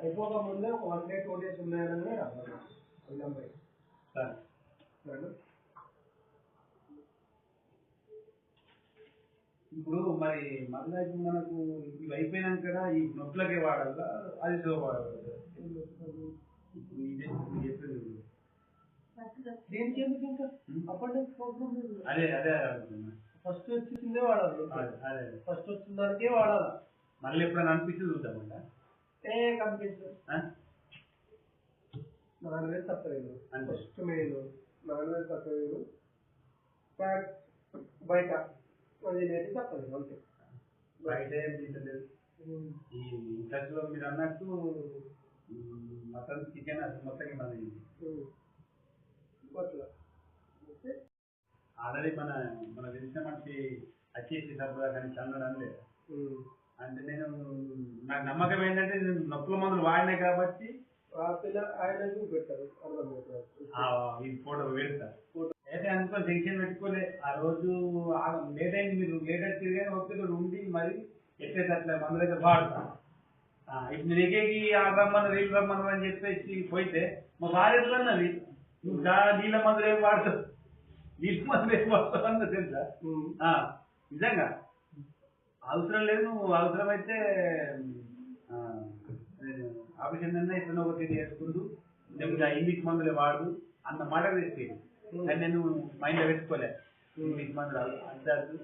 అయిపోక ముందే ఒక 1 day 2 days ఉన్నాయనగానే రావాలి నెంబర్. సరే ఇప్పుడు మరి మళ్ళీ ఇప్పుడు మనకు ఇవి అయిపోయినాక కదా ఈ నొప్పులకే వాడాలా అది వాడాలి ఇప్పుడు ఇదే చెప్పింది దేనికి ఎందుకు ఇంకా అప్పటికి ప్రాబ్లం లేదు. అదే అదే ఫస్ట్ వచ్చిందే వాడాలి. అదే ఫస్ట్ వచ్చిన దానికే వాడాలి. మళ్ళీ ఎప్పుడైనా అనిపించి చూద్దామంట కనిపించదు. 4000 తప్పలేదు. ఫస్ట్ మెయిన్ 4000 తప్పలేదు. బయట అది నేటి తప్పలేదు అంతే. బయట ఏం తీసలేదు. ఈ ఇంట్లో మీరు అన్నట్టు మటన్ చికెన్ అది మొత్తం మనది ఆల్రెడీ మన తెలిసిన మనిషి వచ్చేసి సబ్బుగా కానీ చల్లడం లేదు. అంటే నేను నాకు నమ్మకం ఏంటంటే నేను నొప్పుల మందులు వాడినా కాబట్టి ఆయన పెట్టారు ఈ ఫోటో పెడతారు. అయితే అనుకో జంక్షన్ పెట్టుకోలే ఆ రోజు లేట్ అయింది. మీరు లేట్ వచ్చేది కానీ ఒకటి ఉండి మరి ఎట్లయితే మందులు అయితే వాడతా. ఇప్పుడు నీకేకి ఆ రమ్మను వీళ్ళు రమ్మను అని చెప్పేసి పోయితే మా భార్య ఎట్లన్నది నువ్వు నీళ్ళ మందులు ఏం వాడతావు నీళ్ళ మందులు ఏం వాడతావు అన్న తెలుసా. నిజంగా అవసరం లేదు. నువ్వు అవసరమైతే ఆపరేషన్ అన్నా ఇట్లా ఒకటి చేసుకుంటూ ఇంగ్లీష్ మందులే వాడు అన్న మాట వేస్తే కానీ నేను మైండ్లో పెట్టుకోలే ఇంగ్లీష్ మందులు అంటారు.